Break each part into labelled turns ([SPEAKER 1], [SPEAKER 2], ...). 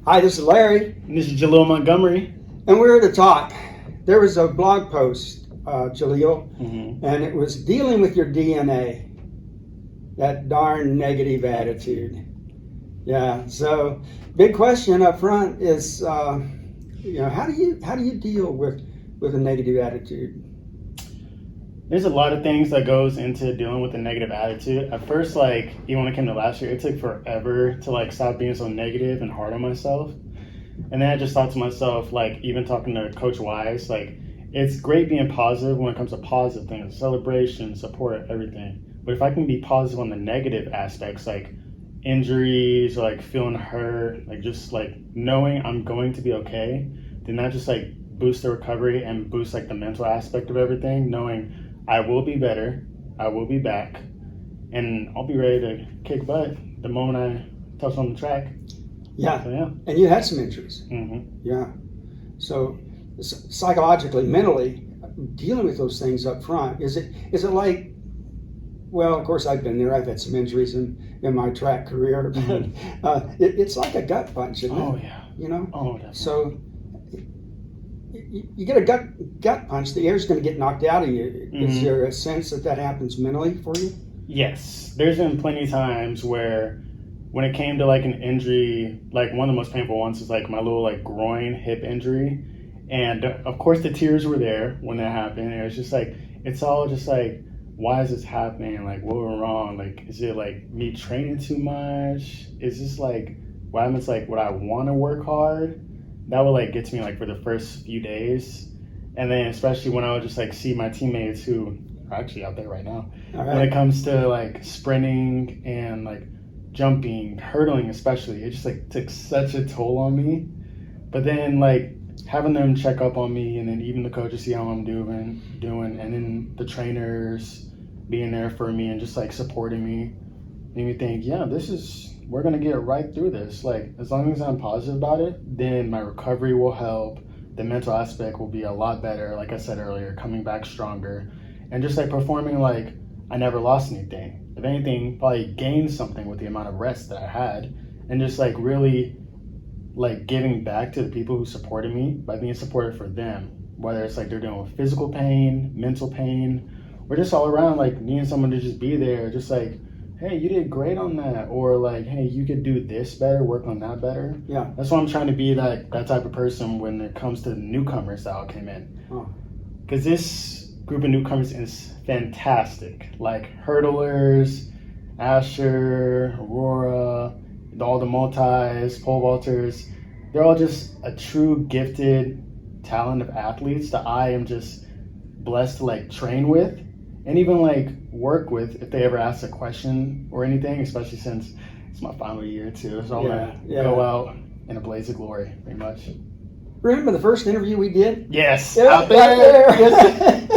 [SPEAKER 1] Hi, this is Larry,
[SPEAKER 2] And this is Jaleel Montgomery.
[SPEAKER 1] and we're here to talk. There was a blog post, Jaleel,
[SPEAKER 2] Mm-hmm.
[SPEAKER 1] and it was dealing with your DNA, that darn negative attitude. Yeah. So, big question up front is, how do you deal with a negative attitude?
[SPEAKER 2] There's a lot of things that goes into dealing with a negative attitude. At first, even when it came to last year, it took forever to stop being so negative and hard on myself. And then I just thought to myself, even talking to Coach Wise, it's great being positive when it comes to positive things, celebration, support, everything. But if I can be positive on the negative aspects, like injuries or feeling hurt, knowing I'm going to be okay, then that just boosts the recovery and boosts the mental aspect of everything, knowing I will be better, I will be back, and I'll be ready to kick butt the moment I touch on the track.
[SPEAKER 1] Yeah.
[SPEAKER 2] So, yeah.
[SPEAKER 1] And you had some injuries.
[SPEAKER 2] Mm-hmm.
[SPEAKER 1] Yeah. So psychologically, mentally, dealing with those things up front, is it like, well, of course I've been there. I've had some injuries in my track career, but
[SPEAKER 2] Mm-hmm.
[SPEAKER 1] it's like a gut punch, isn't it?
[SPEAKER 2] Oh, yeah. Oh, definitely.
[SPEAKER 1] So you get a gut punch, the air's going to get knocked out of you.
[SPEAKER 2] Mm-hmm.
[SPEAKER 1] Is there a sense that happens mentally for you?
[SPEAKER 2] Yes. There's been plenty of times where when it came to an injury, one of the most painful ones is my little groin hip injury. And of course the tears were there when that happened. And it was just it's all just why is this happening? What went wrong? Is it me training too much? Is this what happens would I want to work hard? That would get to me for the first few days. And then especially when I would just see my teammates who are actually out there right now.
[SPEAKER 1] All right.
[SPEAKER 2] When it comes to sprinting and jumping, hurdling especially, it just took such a toll on me. But then having them check up on me, and then even the coaches see how I'm doing, and then the trainers being there for me and just supporting me, made me think, yeah, we're gonna get right through this. As long as I'm positive about it, then my recovery will help. The mental aspect will be a lot better. Like I said earlier, coming back stronger, and just performing I never lost anything. If anything, probably gained something with the amount of rest that I had, and just really giving back to the people who supported me by being supported for them, whether it's they're dealing with physical pain, mental pain, or just all around needing someone to just be there, just hey, you did great on that, or hey, you could do this better, work on that better.
[SPEAKER 1] Yeah.
[SPEAKER 2] That's why I'm trying to be that type of person when it comes to the newcomers that all came in. Because this group of newcomers is fantastic. Hurdlers, Asher, Aurora, all the multis, pole vaulters, they're all just a true gifted talent of athletes that I am just blessed to train with and even work with if they ever ask a question or anything, especially since it's my final year too. So I'm gonna go out in a blaze of glory, pretty much.
[SPEAKER 1] Remember the first interview we did?
[SPEAKER 2] Yes,
[SPEAKER 1] Yeah,
[SPEAKER 2] out there.
[SPEAKER 1] I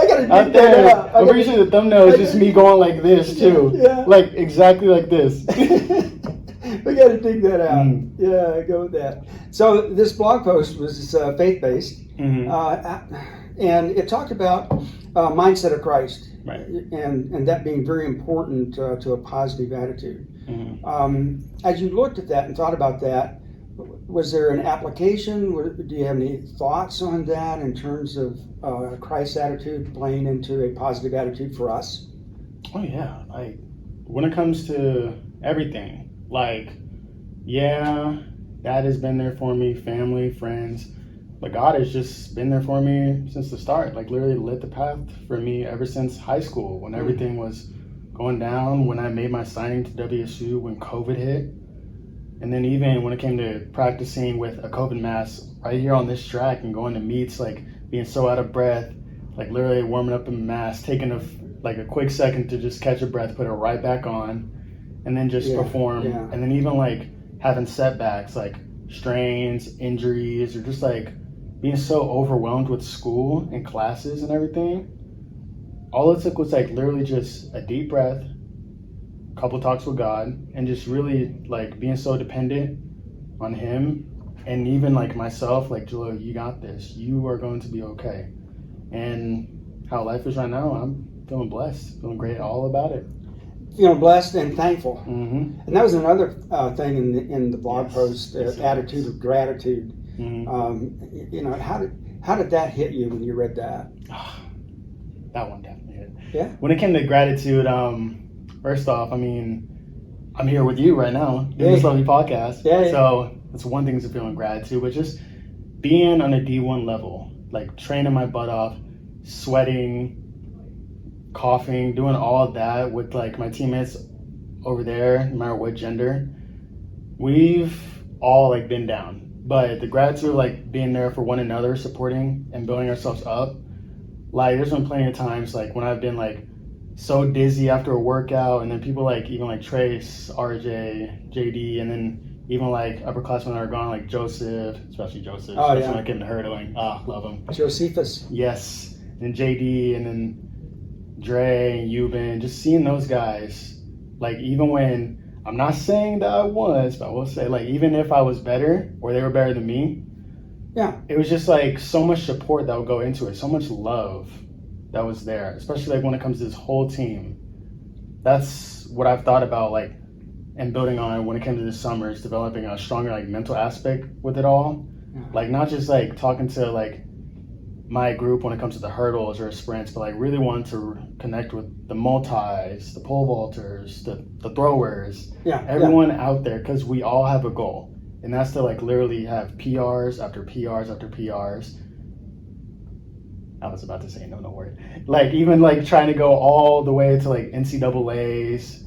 [SPEAKER 1] gotta
[SPEAKER 2] Out
[SPEAKER 1] dig
[SPEAKER 2] there.
[SPEAKER 1] that out.
[SPEAKER 2] I'm pretty sure the thumbnail is just me going like this too.
[SPEAKER 1] Yeah.
[SPEAKER 2] Exactly like this.
[SPEAKER 1] We gotta dig that out. Yeah, go with that. So this blog post was faith-based,
[SPEAKER 2] Mm-hmm.
[SPEAKER 1] and it talked about mindset of Christ,
[SPEAKER 2] Right.
[SPEAKER 1] and that being very important to a positive attitude.
[SPEAKER 2] Mm-hmm.
[SPEAKER 1] As you looked at that and thought about that, was there an application? Do you have any thoughts on that in terms of Christ's attitude playing into a positive attitude for us?
[SPEAKER 2] Oh yeah, when it comes to everything, yeah, Dad has been there for me, family, friends, but God has just been there for me since the start. Literally lit the path for me ever since high school when everything was going down. When I made my signing to WSU when COVID hit. And then even when it came to practicing with a COVID mask right here on this track and going to meets, being so out of breath, literally warming up in a mask, taking a quick second to just catch a breath, put it right back on, and then just perform.
[SPEAKER 1] Yeah.
[SPEAKER 2] And then even having setbacks, strains, injuries, or just being so overwhelmed with school and classes and everything. All it took was literally just a deep breath, couple talks with God, and just really being so dependent on Him, and even myself, Jaleel, you got this. You are going to be okay. And how life is right now, I'm feeling blessed, feeling great all about it.
[SPEAKER 1] feeling blessed and thankful.
[SPEAKER 2] Mm-hmm.
[SPEAKER 1] And that was another thing in the blog
[SPEAKER 2] Yes.
[SPEAKER 1] post,
[SPEAKER 2] Yes, it
[SPEAKER 1] attitude
[SPEAKER 2] is.
[SPEAKER 1] of gratitude.
[SPEAKER 2] Mm-hmm.
[SPEAKER 1] You know, how did that hit you when you read that?
[SPEAKER 2] That one definitely hit.
[SPEAKER 1] Yeah.
[SPEAKER 2] When it came to gratitude, first off, I mean, I'm here with you right now doing this lovely podcast.
[SPEAKER 1] Yeah.
[SPEAKER 2] So that's one thing to feeling gratitude, but just being on a D1 level, like training my butt off, sweating, coughing, doing all of that with like my teammates over there, no matter what gender, we've all like been down. But the gratitude of like being there for one another, supporting and building ourselves up. Like there's been plenty of times like when I've been like so dizzy after a workout, and then people like even like Trace, RJ, JD, and then even like upperclassmen that are gone, like Joseph, especially Joseph.
[SPEAKER 1] Oh,
[SPEAKER 2] especially
[SPEAKER 1] yeah.
[SPEAKER 2] when I came to hurdling. Love him.
[SPEAKER 1] Josephus.
[SPEAKER 2] Yes. And JD, and then Dre and Euban, just seeing those guys, like even when I'm not saying that I was, but I will say like even if I was better or they were better than me,
[SPEAKER 1] Yeah.
[SPEAKER 2] it was just like so much support that would go into it, so much love that was there, especially like when it comes to this whole team. That's what I've thought about like and building on when it came to this summer is developing a stronger like mental aspect with it all.
[SPEAKER 1] Yeah.
[SPEAKER 2] Like not just like talking to like my group when it comes to the hurdles or sprints, but like really wanting to connect with the multis, the pole vaulters, the throwers,
[SPEAKER 1] Yeah.
[SPEAKER 2] everyone out there, because we all have a goal, and that's to like literally have PRs after PRs after PRs. I was about to say no word. Like even like trying to go all the way to like NCAAs,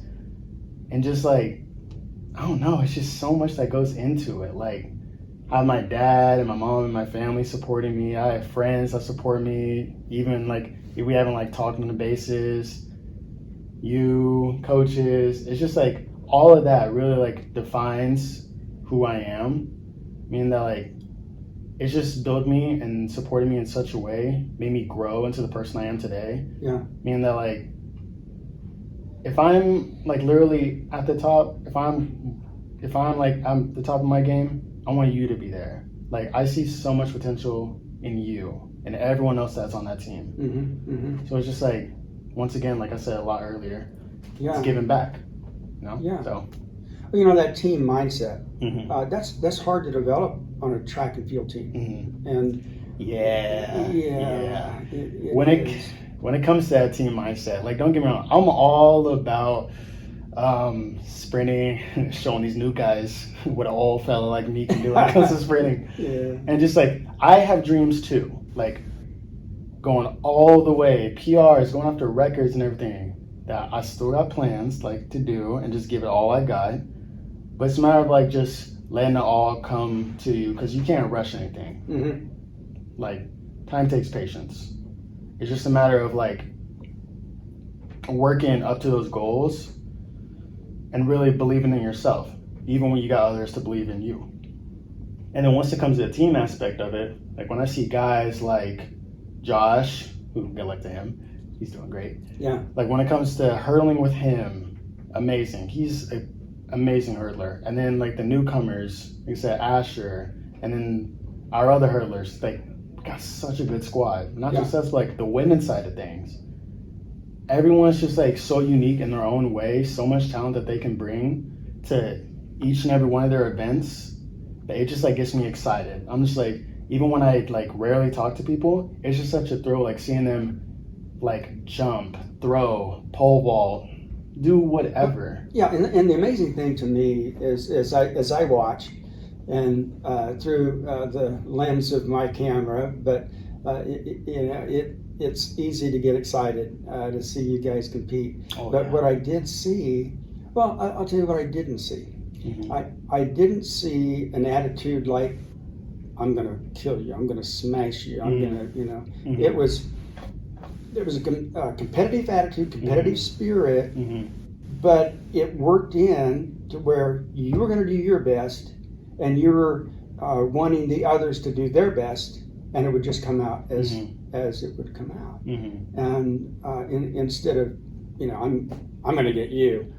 [SPEAKER 2] and just like I don't know, it's just so much that goes into it. Like I have my dad and my mom and my family supporting me. I have friends that support me. Even like if we haven't like talked on the bases, you, coaches, it's just like all of that really like defines who I am. Meaning that like it's just built me and supported me in such a way, made me grow into the person I am today.
[SPEAKER 1] Yeah.
[SPEAKER 2] Meaning that like if I'm like literally at the top, if I'm like I'm the top of my game, I want you to be there. Like I see so much potential in you and everyone else that's on that team.
[SPEAKER 1] Mm-hmm. Mm-hmm.
[SPEAKER 2] So it's just like, once again, like I said a lot earlier,
[SPEAKER 1] Yeah.
[SPEAKER 2] it's giving back. You know?
[SPEAKER 1] Yeah.
[SPEAKER 2] So.
[SPEAKER 1] You know, that team mindset.
[SPEAKER 2] Mm-hmm.
[SPEAKER 1] That's hard to develop on a track and field team.
[SPEAKER 2] Mm-hmm.
[SPEAKER 1] And
[SPEAKER 2] Yeah.
[SPEAKER 1] it
[SPEAKER 2] When it comes to that team mindset, like don't get me wrong, I'm all about sprinting, showing these new guys what an old fella like me can do when it comes to sprinting.
[SPEAKER 1] Yeah.
[SPEAKER 2] And just like I have dreams too, like going all the way, PRs, going after records and everything. That I still got plans like to do and just give it all I got. But it's a matter of like just letting it all come to you, because you can't rush anything.
[SPEAKER 1] Mm-hmm.
[SPEAKER 2] Like time takes patience. It's just a matter of like working up to those goals and really believing in yourself, even when you got others to believe in you. And then once it comes to the team aspect of it, like when I see guys like Josh, who good luck to him, he's doing great.
[SPEAKER 1] Yeah.
[SPEAKER 2] Like when it comes to hurdling with him, amazing. He's an amazing hurdler. And then like the newcomers, like I said, Asher, and then our other hurdlers, like we got such a good squad. Not just us, like the women's side of things. Everyone's just like so unique in their own way, so much talent that they can bring to each and every one of their events that it just like gets me excited. I'm just like, even when I like rarely talk to people, it's just such a thrill like seeing them like jump, throw, pole vault, do whatever.
[SPEAKER 1] Yeah, and the amazing thing to me is as I watch, and through the lens of my camera, but it's easy to get excited to see you guys compete. But what I did see, well, I'll tell you what I didn't see.
[SPEAKER 2] Mm-hmm.
[SPEAKER 1] I didn't see an attitude like, I'm gonna kill you, I'm gonna smash you, I'm gonna,
[SPEAKER 2] Mm-hmm.
[SPEAKER 1] There was a competitive attitude, competitive spirit, but it worked in to where you were going to do your best, and you were wanting the others to do their best, and it would just come out as it would come out. And instead of, I'm going to get you,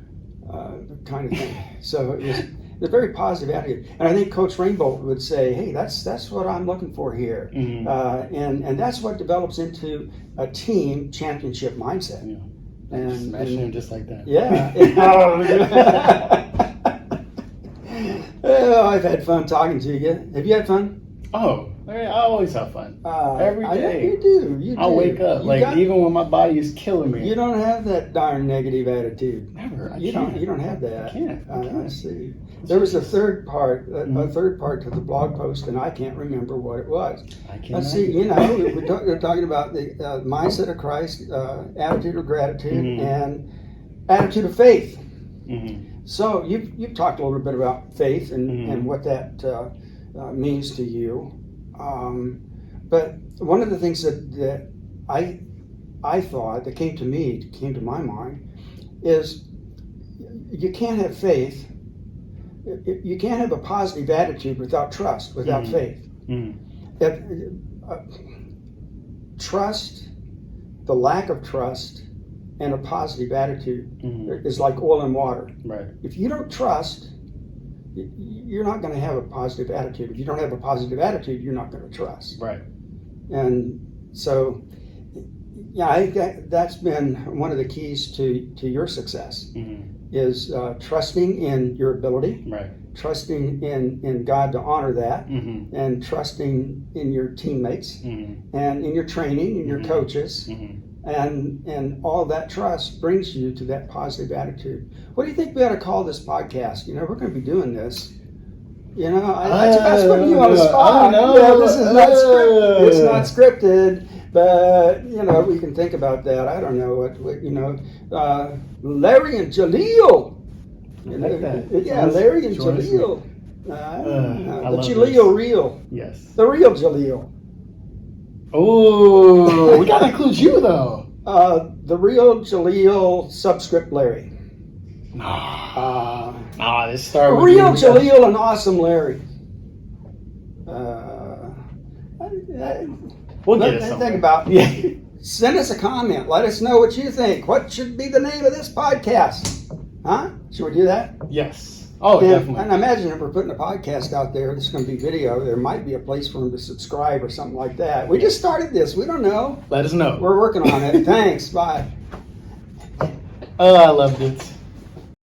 [SPEAKER 1] kind of thing. So it was a very positive attitude, and I think Coach Rainbow would say, "Hey, that's what I'm looking for here," and that's what develops into a team championship mindset. And
[SPEAKER 2] Smashing him just like that.
[SPEAKER 1] Yeah. Oh, I've had fun talking to you. Have you had fun?
[SPEAKER 2] Oh, I always have fun. Every
[SPEAKER 1] I know
[SPEAKER 2] day.
[SPEAKER 1] you do. You do.
[SPEAKER 2] I'll wake up even when my body is killing me.
[SPEAKER 1] You don't have that darn negative attitude.
[SPEAKER 2] Never.
[SPEAKER 1] You don't have that.
[SPEAKER 2] I can't.
[SPEAKER 1] I see. There was a third part to the blog post, and I can't remember what it was.
[SPEAKER 2] I can't.
[SPEAKER 1] Let's see. We're talking about the mindset of Christ, attitude of gratitude, and attitude of faith. So you've talked a little bit about faith and what that means to you. But one of the things that I thought that came to my mind is you can't have faith. You can't have a positive attitude without trust, without faith. Trust, the lack of trust, and a positive attitude is like oil and water.
[SPEAKER 2] Right.
[SPEAKER 1] If you don't trust, you're not going to have a positive attitude. If you don't have a positive attitude, you're not going to trust.
[SPEAKER 2] Right.
[SPEAKER 1] And so, yeah, I think that's been one of the keys to your success is trusting in your ability,
[SPEAKER 2] right?
[SPEAKER 1] Trusting in God to honor that, and trusting in your teammates, and in your training, and your coaches. And all that trust brings you to that positive attitude. What do you think we ought to call this podcast? We're going to be doing this. That's putting you on the spot. This is not scripted. It's not scripted, but we can think about that. I don't know what Larry and Jaleel.
[SPEAKER 2] I like that.
[SPEAKER 1] Yeah, Larry and Jaleel. The Jaleel real.
[SPEAKER 2] Yes.
[SPEAKER 1] The real Jaleel.
[SPEAKER 2] Oh, we gotta include you though.
[SPEAKER 1] The real Jaleel subscript Larry.
[SPEAKER 2] This started with
[SPEAKER 1] real Jaleel and awesome Larry.
[SPEAKER 2] We'll get it somewhere.
[SPEAKER 1] Think about. Send us a comment. Let us know what you think. What should be the name of this podcast? Huh? Should we do that?
[SPEAKER 2] Yes. Oh, definitely.
[SPEAKER 1] And I imagine if we're putting a podcast out there, it's going to be video. There might be a place for them to subscribe or something like that. We just started this. We don't know.
[SPEAKER 2] Let us know.
[SPEAKER 1] We're working on it. Thanks. Bye.
[SPEAKER 2] Oh, I loved it.